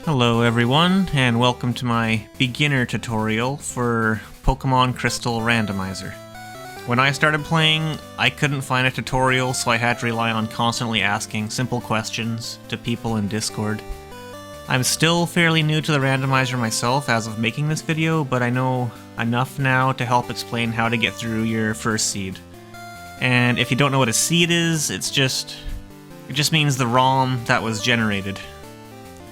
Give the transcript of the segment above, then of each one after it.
Hello everyone, and welcome to my beginner tutorial for Pokemon Crystal Randomizer. When I started playing, I couldn't find a tutorial, so I had to rely on constantly asking simple questions to people in Discord. I'm still fairly new to the randomizer myself as of making this video, but I know enough now to help explain how to get through your first seed. And if you don't know what a seed is, it just means the ROM that was generated.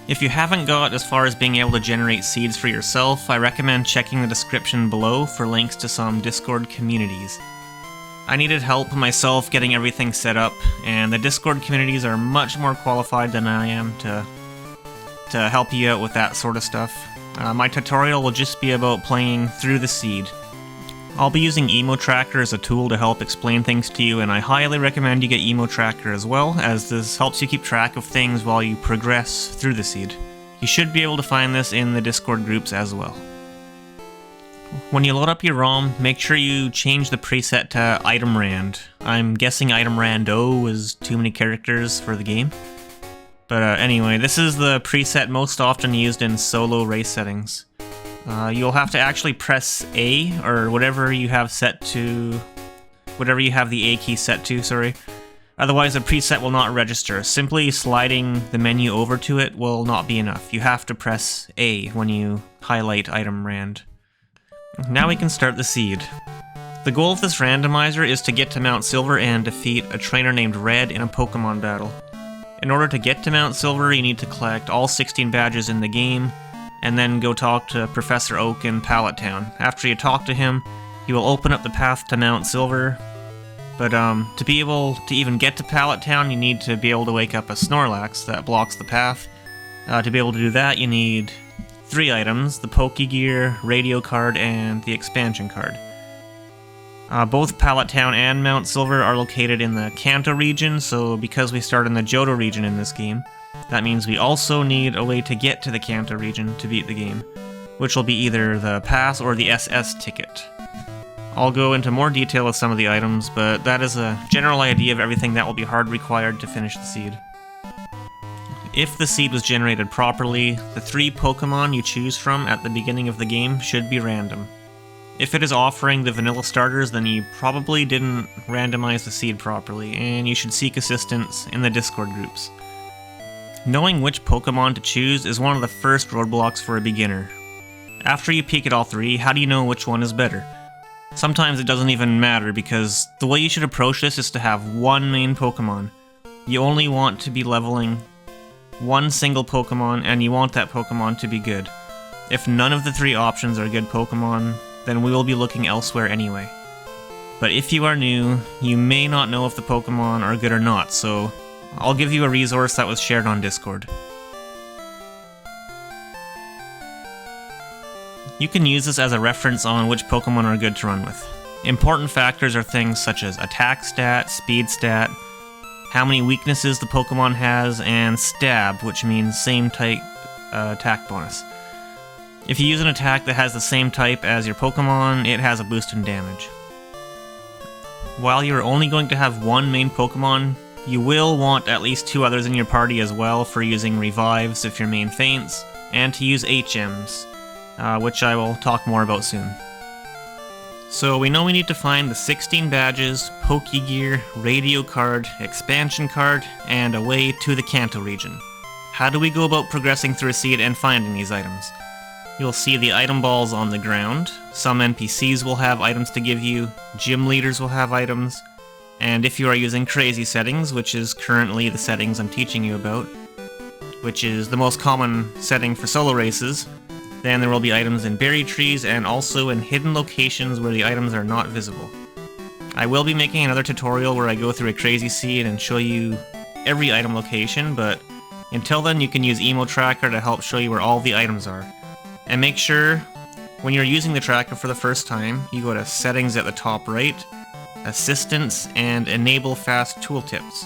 If you haven't got as far as being able to generate seeds for yourself, I recommend checking the description below for links to some Discord communities. I needed help myself getting everything set up, and the Discord communities are much more qualified than I am to help you out with that sort of stuff. My tutorial will just be about playing through the seed. I'll be using Emotracker as a tool to help explain things to you, and I highly recommend you get Emotracker as well, as this helps you keep track of things while you progress through the seed. You should be able to find this in the Discord groups as well. When you load up your ROM, make sure you change the preset to Item Rand. I'm guessing Item Rando is too many characters for the game. But anyway, this is the preset most often used in solo race settings. You'll have to actually press A, or whatever you have the A key set to, sorry. Otherwise the preset will not register. Simply sliding the menu over to it will not be enough. You have to press A when you highlight Item Rand. Now we can start the seed. The goal of this randomizer is to get to Mount Silver and defeat a trainer named Red in a Pokemon battle. In order to get to Mount Silver, you need to collect all 16 badges in the game, and then go talk to Professor Oak in Pallet Town. After you talk to him, he will open up the path to Mount Silver. But to be able to even get to Pallet Town, you need to be able to wake up a Snorlax that blocks the path. To be able to do that, you need 3 items: the Pokegear, Radio Card, and the Expansion Card. Both Pallet Town and Mount Silver are located in the Kanto region, so because we start in the Johto region in this game, that means we also need a way to get to the Kanto region to beat the game, which will be either the pass or the SS ticket. I'll go into more detail with some of the items, but that is a general idea of everything that will be hard required to finish the seed. If the seed was generated properly, the 3 Pokemon you choose from at the beginning of the game should be random. If it is offering the vanilla starters, then you probably didn't randomize the seed properly, and you should seek assistance in the Discord groups. Knowing which Pokemon to choose is one of the first roadblocks for a beginner. After you peek at all 3, how do you know which one is better? Sometimes it doesn't even matter, because the way you should approach this is to have one main Pokemon. You only want to be leveling one single Pokemon, and you want that Pokemon to be good. If none of the 3 options are good Pokemon, then we will be looking elsewhere anyway. But if you are new, you may not know if the Pokemon are good or not, so I'll give you a resource that was shared on Discord. You can use this as a reference on which Pokemon are good to run with. Important factors are things such as attack stat, speed stat, how many weaknesses the Pokemon has, and stab, which means same type attack bonus. If you use an attack that has the same type as your Pokemon, it has a boost in damage. While you're only going to have one main Pokemon, you will want at least 2 others in your party as well for using revives if your main faints, and to use HMs, which I will talk more about soon. So we know we need to find the 16 badges, Pokegear, Radio Card, Expansion Card, and a way to the Kanto region. How do we go about progressing through a seed and finding these items? You'll see the item balls on the ground. Some NPCs will have items to give you, gym leaders will have items, and if you are using crazy settings, which is currently the settings I'm teaching you about, which is the most common setting for solo races, then there will be items in berry trees and also in hidden locations where the items are not visible. I will be making another tutorial where I go through a crazy seed and show you every item location, but until then you can use Emotracker to help show you where all the items are. And make sure, when you're using the tracker for the first time, you go to Settings at the top right, Assistance, and Enable Fast Tooltips.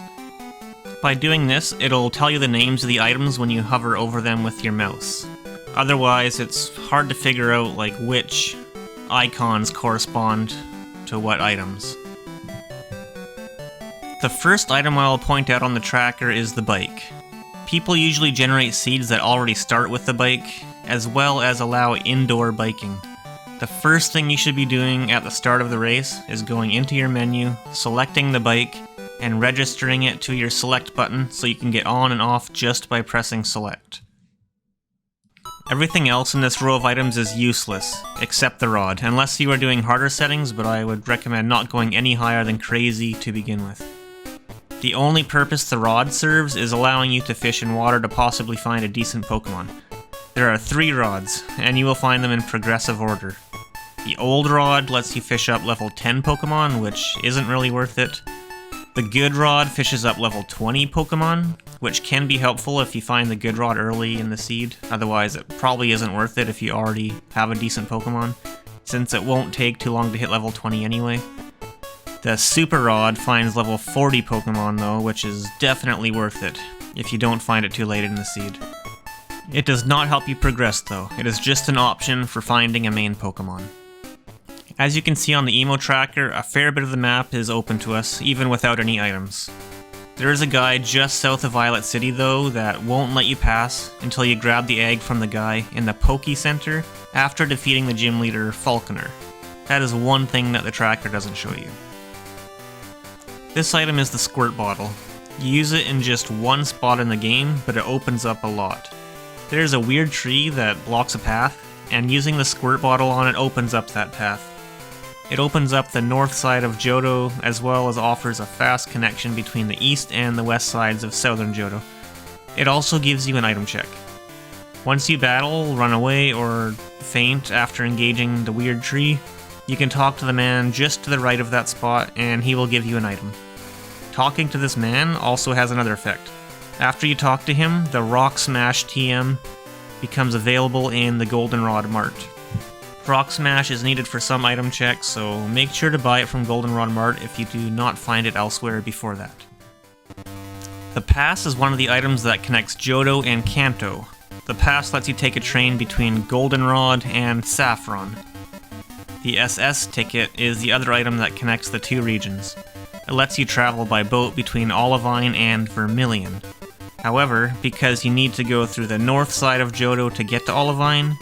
By doing this, it'll tell you the names of the items when you hover over them with your mouse. Otherwise, it's hard to figure out which icons correspond to what items. The first item I'll point out on the tracker is the bike. People usually generate seeds that already start with the bike, as well as allow indoor biking. The first thing you should be doing at the start of the race is going into your menu, selecting the bike, and registering it to your select button so you can get on and off just by pressing select. Everything else in this row of items is useless, except the rod, unless you are doing harder settings, but I would recommend not going any higher than crazy to begin with. The only purpose the rod serves is allowing you to fish in water to possibly find a decent Pokemon. There are 3 rods, and you will find them in progressive order. The old rod lets you fish up level 10 Pokemon, which isn't really worth it. The good rod fishes up level 20 Pokemon, which can be helpful if you find the good rod early in the seed, otherwise it probably isn't worth it if you already have a decent Pokemon, since it won't take too long to hit level 20 anyway. The super rod finds level 40 Pokemon though, which is definitely worth it, if you don't find it too late in the seed. It does not help you progress though, it is just an option for finding a main Pokemon. As you can see on the Emotracker, a fair bit of the map is open to us, even without any items. There is a guy just south of Violet City though that won't let you pass until you grab the egg from the guy in the Poke Center after defeating the gym leader Falconer. That is one thing that the tracker doesn't show you. This item is the squirt bottle. You use it in just one spot in the game, but it opens up a lot. There is a weird tree that blocks a path, and using the squirt bottle on it opens up that path. It opens up the north side of Johto, as well as offers a fast connection between the east and the west sides of southern Johto. It also gives you an item check. Once you battle, run away, or faint after engaging the weird tree, you can talk to the man just to the right of that spot and he will give you an item. Talking to this man also has another effect. After you talk to him, the Rock Smash TM becomes available in the Goldenrod Mart. Rock Smash is needed for some item checks, so make sure to buy it from Goldenrod Mart if you do not find it elsewhere before that. The pass is one of the items that connects Johto and Kanto. The pass lets you take a train between Goldenrod and Saffron. The SS ticket is the other item that connects the 2 regions. It lets you travel by boat between Olivine and Vermilion. However, because you need to go through the north side of Johto to get to Olivine,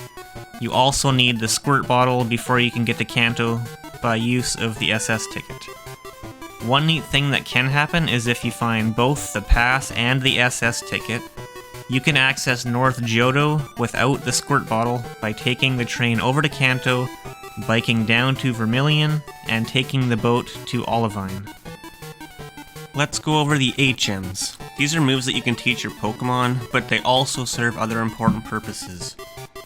you also need the squirt bottle before you can get to Kanto by use of the SS ticket. One neat thing that can happen is if you find both the pass and the SS ticket, you can access North Johto without the squirt bottle by taking the train over to Kanto, biking down to Vermilion, and taking the boat to Olivine. Let's go over the HMs. These are moves that you can teach your Pokemon, but they also serve other important purposes.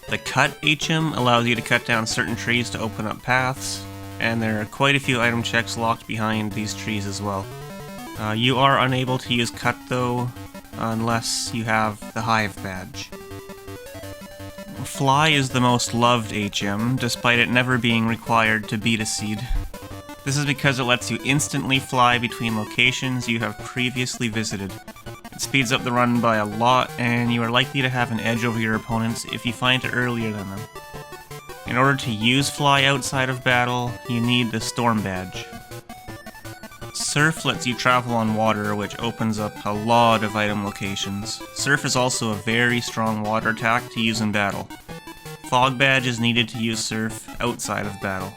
The Cut HM allows you to cut down certain trees to open up paths, and there are quite a few item checks locked behind these trees as well. You are unable to use Cut though, unless you have the Hive badge. Fly is the most loved HM, despite it never being required to beat a seed. This is because it lets you instantly fly between locations you have previously visited. It speeds up the run by a lot, and you are likely to have an edge over your opponents if you find it earlier than them. In order to use Fly outside of battle, you need the Storm badge. Surf lets you travel on water, which opens up a lot of item locations. Surf is also a very strong water attack to use in battle. Fog badge is needed to use Surf outside of battle.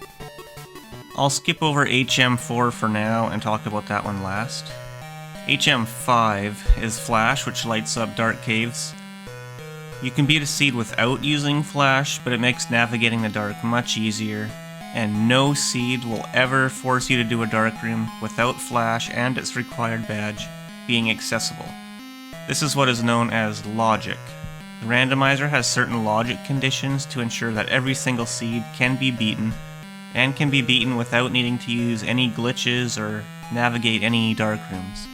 I'll skip over HM4 for now and talk about that one last. HM5 is Flash, which lights up dark caves. You can beat a seed without using Flash, but it makes navigating the dark much easier, and no seed will ever force you to do a dark room without Flash and its required badge being accessible. This is what is known as logic. The randomizer has certain logic conditions to ensure that every single seed can be beaten, and can be beaten without needing to use any glitches or navigate any dark rooms.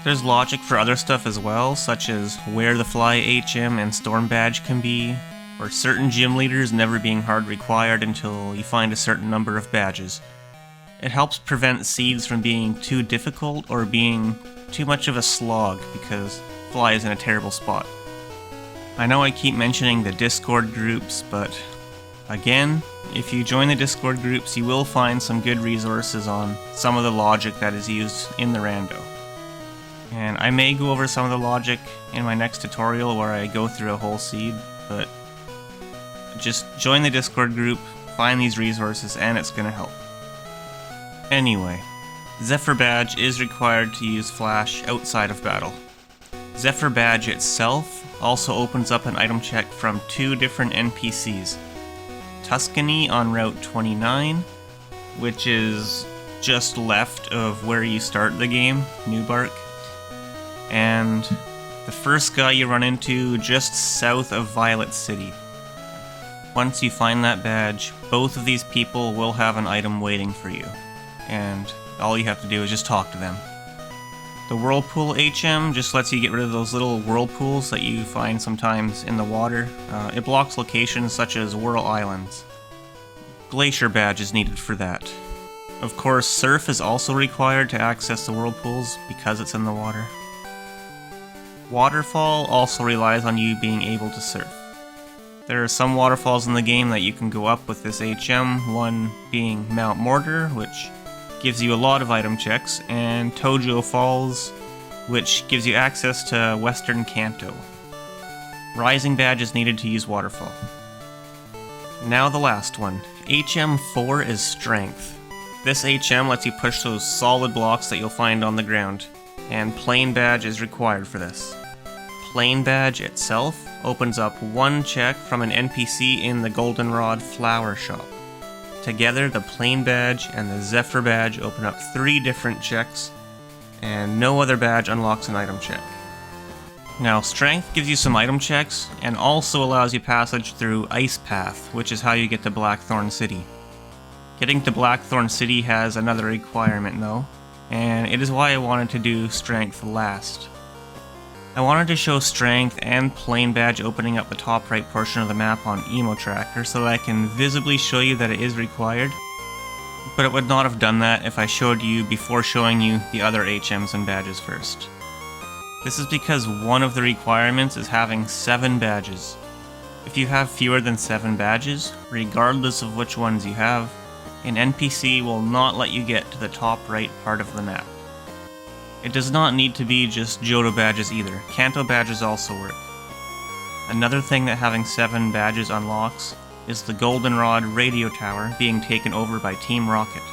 There's logic for other stuff as well, such as where the Fly HM and Storm badge can be, or certain gym leaders never being hard required until you find a certain number of badges. It helps prevent seeds from being too difficult or being too much of a slog, because Fly is in a terrible spot. I know I keep mentioning the Discord groups, but again, if you join the Discord groups, you will find some good resources on some of the logic that is used in the rando. And I may go over some of the logic in my next tutorial where I go through a whole seed, but just join the Discord group, find these resources, and it's gonna help. Anyway, Zephyr Badge is required to use Flash outside of battle. Zephyr Badge itself also opens up an item check from 2 different NPCs. Tuscany on Route 29, which is just left of where you start the game, Newbark, and the first guy you run into just south of Violet City. Once you find that badge, both of these people will have an item waiting for you, and all you have to do is just talk to them. The Whirlpool HM just lets you get rid of those little whirlpools that you find sometimes in the water. It blocks locations such as Whirl Islands. Glacier Badge is needed for that. Of course, Surf is also required to access the whirlpools because it's in the water. Waterfall also relies on you being able to surf. There are some waterfalls in the game that you can go up with this HM, one being Mount Mortar, which gives you a lot of item checks, and Tojo Falls, which gives you access to Western Kanto. Rising Badge is needed to use Waterfall. Now the last one. HM4 is Strength. This HM lets you push those solid blocks that you'll find on the ground, and Plain Badge is required for this. Plain Badge itself opens up 1 check from an NPC in the Goldenrod Flower Shop. Together, the Plain Badge and the Zephyr Badge open up 3 different checks, and no other badge unlocks an item check. Now, Strength gives you some item checks, and also allows you passage through Ice Path, which is how you get to Blackthorn City. Getting to Blackthorn City has another requirement though, and it is why I wanted to do Strength last. I wanted to show Strength and Plain Badge opening up the top right portion of the map on Emotracker so that I can visibly show you that it is required, but it would not have done that if I showed you before showing you the other HMs and badges first. This is because one of the requirements is having 7 badges. If you have fewer than 7 badges, regardless of which ones you have, an NPC will not let you get to the top right part of the map. It does not need to be just Johto badges either, Kanto badges also work. Another thing that having 7 badges unlocks is the Goldenrod radio tower being taken over by Team Rocket.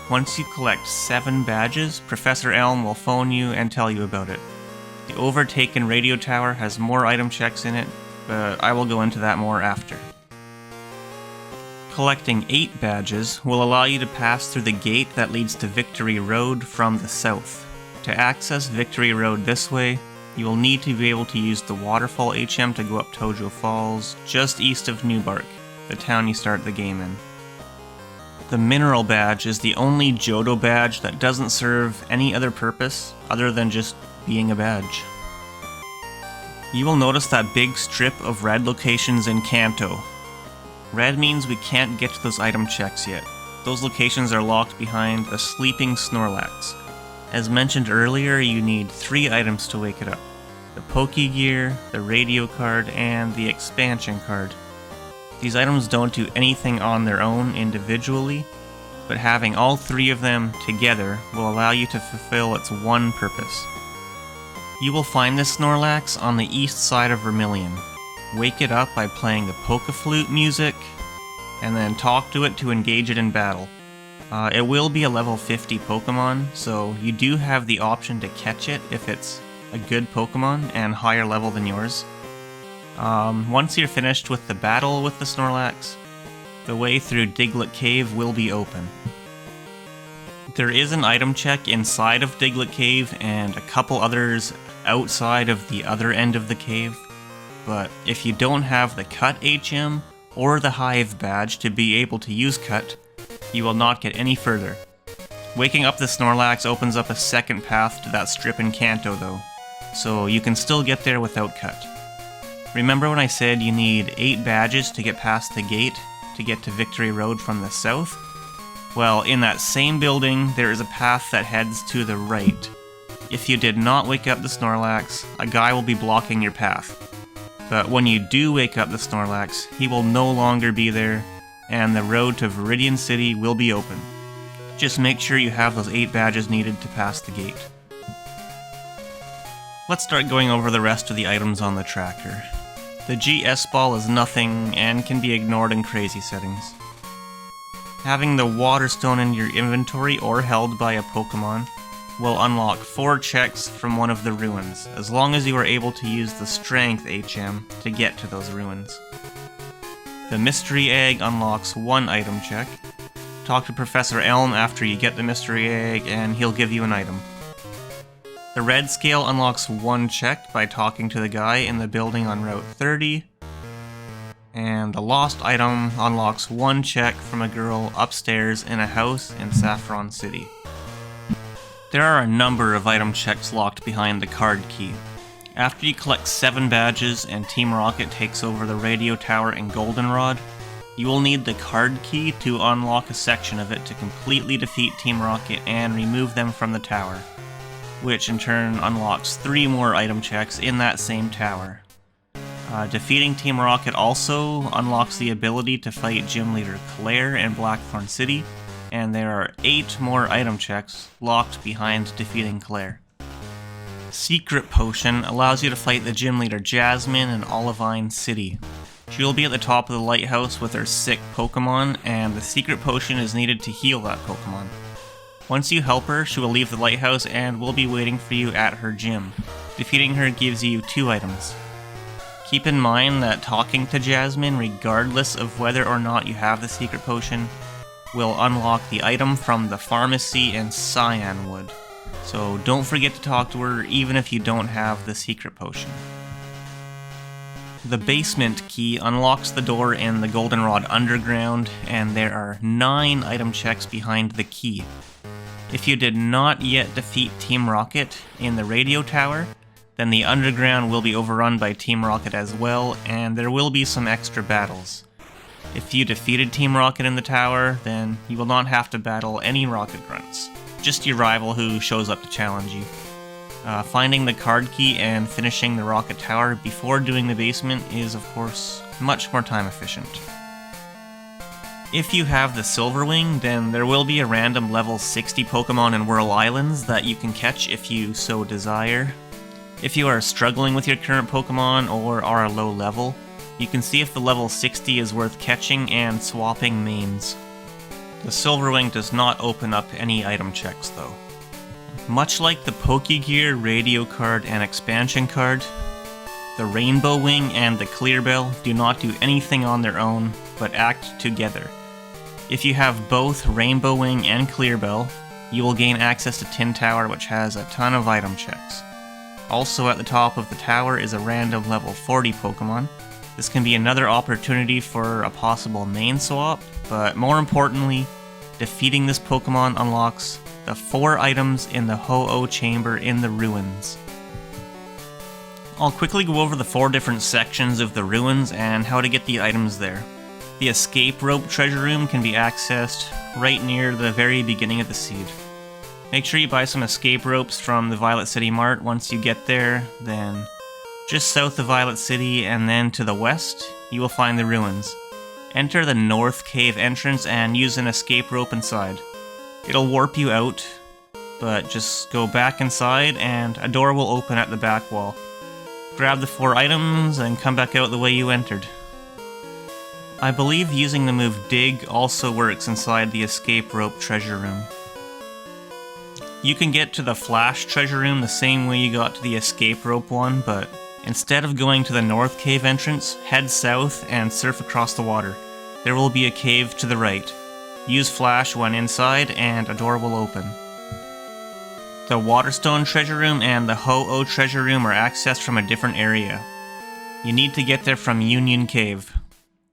Once you collect 7 badges, Professor Elm will phone you and tell you about it. The overtaken radio tower has more item checks in it, but I will go into that more after. Collecting 8 badges will allow you to pass through the gate that leads to Victory Road from the south. To access Victory Road this way, you will need to be able to use the Waterfall HM to go up Tojo Falls, just east of Newbark, the town you start the game in. The Mineral Badge is the only Johto badge that doesn't serve any other purpose other than just being a badge. You will notice that big strip of red locations in Kanto. Red means we can't get to those item checks yet. Those locations are locked behind a sleeping Snorlax. As mentioned earlier, you need 3 items to wake it up. The Pokegear, the Radio card, and the Expansion card. These items don't do anything on their own individually, but having all 3 of them together will allow you to fulfill its one purpose. You will find this Snorlax on the east side of Vermilion. Wake it up by playing the Poke-Flute music, and then talk to it to engage it in battle. It will be a level 50 Pokemon, so you do have the option to catch it if it's a good Pokemon and higher level than yours. Once you're finished with the battle with the Snorlax, the way through Diglett Cave will be open. There is an item check inside of Diglett Cave and a couple others outside of the other end of the cave, but if you don't have the Cut HM or the Hive badge to be able to use Cut, you will not get any further. Waking up the Snorlax opens up a second path to that strip in Kanto though, so you can still get there without Cut. Remember when I said you need 8 badges to get past the gate to get to Victory Road from the south? Well, in that same building, there is a path that heads to the right. If you did not wake up the Snorlax, a guy will be blocking your path. But when you do wake up the Snorlax, he will no longer be there, and the road to Viridian City will be open. Just make sure you have those 8 badges needed to pass the gate. Let's start going over the rest of the items on the tracker. The GS ball is nothing and can be ignored in crazy settings. Having the water stone in your inventory or held by a Pokemon will unlock 4 checks from one of the ruins, as long as you are able to use the Strength HM to get to those ruins. The Mystery Egg unlocks 1 item check. Talk to Professor Elm after you get the Mystery Egg and he'll give you an item. The Red Scale unlocks 1 check by talking to the guy in the building on Route 30. And the Lost item unlocks 1 check from a girl upstairs in a house in Saffron City. There are a number of item checks locked behind the card key. After you collect 7 badges and Team Rocket takes over the radio tower in Goldenrod, you will need the card key to unlock a section of it to completely defeat Team Rocket and remove them from the tower, which in turn unlocks 3 more item checks in that same tower. Defeating Team Rocket also unlocks the ability to fight Gym Leader Claire in Blackthorn City, and there are 8 more item checks locked behind defeating Claire. Secret Potion allows you to fight the Gym Leader Jasmine in Olivine City. She will be at the top of the lighthouse with her sick Pokemon, and the Secret Potion is needed to heal that Pokemon. Once you help her, she will leave the lighthouse and will be waiting for you at her gym. Defeating her gives you 2 items. Keep in mind that talking to Jasmine, regardless of whether or not you have the Secret Potion, will unlock the item from the pharmacy in Cyanwood. So don't forget to talk to her even if you don't have the Secret Potion. The basement key unlocks the door in the Goldenrod Underground, and there are 9 item checks behind the key. If you did not yet defeat Team Rocket in the radio tower, then the Underground will be overrun by Team Rocket as well, and there will be some extra battles. If you defeated Team Rocket in the tower, then you will not have to battle any Rocket Grunts, just your rival who shows up to challenge you. Finding the card key and finishing the Rocket Tower before doing the basement is, of course, much more time efficient. If you have the Silverwing, then there will be a random level 60 Pokemon in Whirl Islands that you can catch if you so desire. If you are struggling with your current Pokemon or are a low level, you can see if the level 60 is worth catching and swapping mains. The Silverwing does not open up any item checks though. Much like the Pokegear radio card and expansion card, the Rainbow Wing and the Clear Bell do not do anything on their own, but act together. If you have both Rainbow Wing and Clear Bell, you will gain access to Tin Tower, which has a ton of item checks. Also at the top of the tower is a random level 40 Pokemon. This can be another opportunity for a possible main swap, but more importantly, defeating this Pokemon unlocks the 4 items in the Ho-Oh chamber in the ruins. I'll quickly go over the 4 different sections of the ruins and how to get the items there. The escape rope treasure room can be accessed right near the very beginning of the seed. Make sure you buy some escape ropes from the Violet City Mart once you get there, then just south of Violet City and then to the west, you will find the ruins. Enter the North Cave entrance and use an escape rope inside. It'll warp you out, but just go back inside and a door will open at the back wall. Grab the 4 items and come back out the way you entered. I believe using the move Dig also works inside the escape rope treasure room. You can get to the Flash treasure room the same way you got to the escape rope one, but instead of going to the North Cave entrance, head south and surf across the water. There will be a cave to the right. Use Flash when inside and a door will open. The Waterstone treasure room and the Ho-Oh treasure room are accessed from a different area. You need to get there from Union Cave.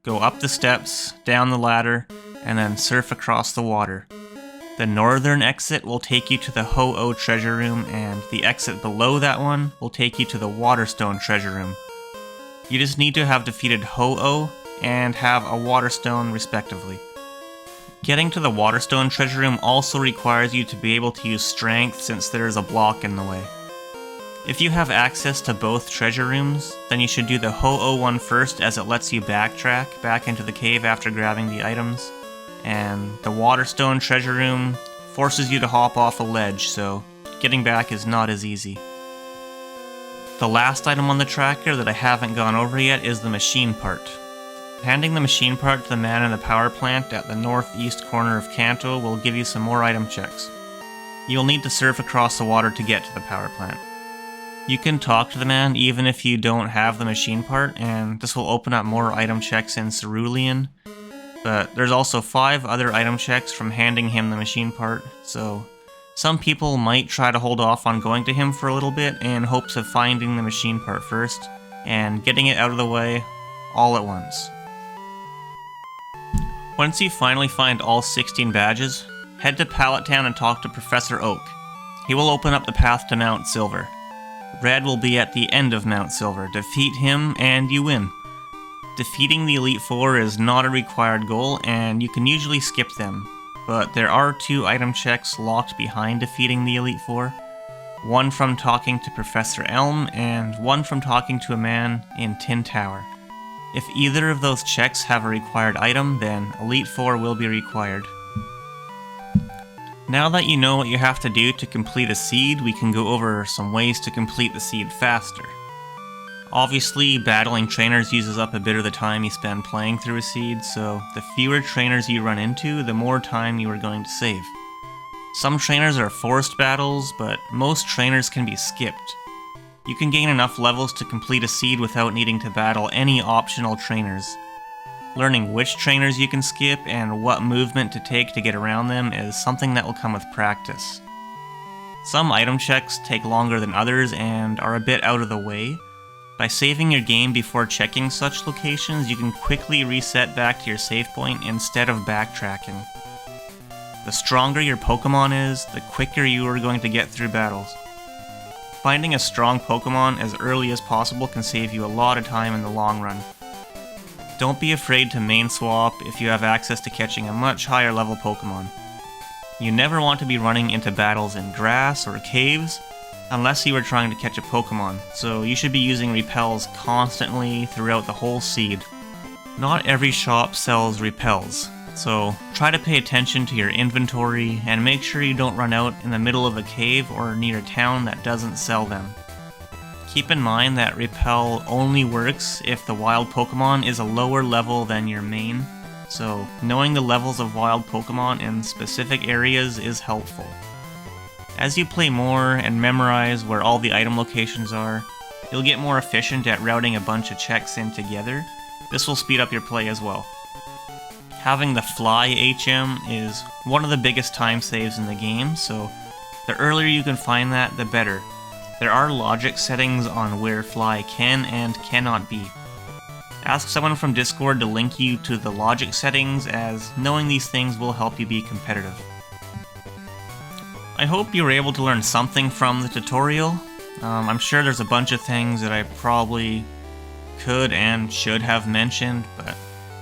Go up the steps, down the ladder, and then surf across the water. The northern exit will take you to the Ho-Oh treasure room, and the exit below that one will take you to the Waterstone treasure room. You just need to have defeated Ho-Oh and have a Waterstone respectively. Getting to the Waterstone treasure room also requires you to be able to use Strength since there is a block in the way. If you have access to both treasure rooms, then you should do the Ho-Oh one first as it lets you backtrack back into the cave after grabbing the items, and the Waterstone treasure room forces you to hop off a ledge, so getting back is not as easy. The last item on the tracker that I haven't gone over yet is the machine part. Handing the machine part to the man in the power plant at the northeast corner of Kanto will give you some more item checks. You'll need to surf across the water to get to the power plant. You can talk to the man even if you don't have the machine part, and this will open up more item checks in Cerulean. But there's also 5 other item checks from handing him the machine part, so some people might try to hold off on going to him for a little bit in hopes of finding the machine part first, and getting it out of the way all at once. Once you finally find all 16 badges, head to Pallet Town and talk to Professor Oak. He will open up the path to Mount Silver. Red will be at the end of Mount Silver. Defeat him and you win. Defeating the Elite Four is not a required goal, and you can usually skip them, but there are 2 item checks locked behind defeating the Elite Four. One from talking to Professor Elm, and one from talking to a man in Tin Tower. If either of those checks have a required item, then Elite Four will be required. Now that you know what you have to do to complete a seed, we can go over some ways to complete the seed faster. Obviously, battling trainers uses up a bit of the time you spend playing through a seed, so the fewer trainers you run into, the more time you are going to save. Some trainers are forced battles, but most trainers can be skipped. You can gain enough levels to complete a seed without needing to battle any optional trainers. Learning which trainers you can skip and what movement to take to get around them is something that will come with practice. Some item checks take longer than others and are a bit out of the way. By saving your game before checking such locations, you can quickly reset back to your save point instead of backtracking. The stronger your Pokemon is, the quicker you are going to get through battles. Finding a strong Pokemon as early as possible can save you a lot of time in the long run. Don't be afraid to main swap if you have access to catching a much higher level Pokemon. You never want to be running into battles in grass or caves, unless you are trying to catch a Pokemon, so you should be using repels constantly throughout the whole seed. Not every shop sells repels, so try to pay attention to your inventory and make sure you don't run out in the middle of a cave or near a town that doesn't sell them. Keep in mind that repel only works if the wild Pokemon is a lower level than your main, so knowing the levels of wild Pokemon in specific areas is helpful. As you play more and memorize where all the item locations are, you'll get more efficient at routing a bunch of checks in together. This will speed up your play as well. Having the Fly HM is one of the biggest time saves in the game, so the earlier you can find that, the better. There are logic settings on where Fly can and cannot be. Ask someone from Discord to link you to the logic settings, as knowing these things will help you be competitive. I hope you were able to learn something from the tutorial. I'm sure there's a bunch of things that I probably could and should have mentioned, but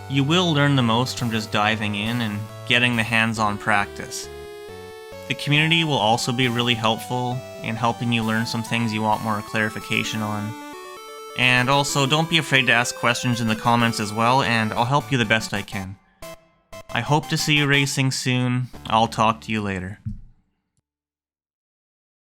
you will learn the most from just diving in and getting the hands-on practice. The community will also be really helpful in helping you learn some things you want more clarification on. And also, don't be afraid to ask questions in the comments as well, and I'll help you the best I can. I hope to see you racing soon. I'll talk to you later.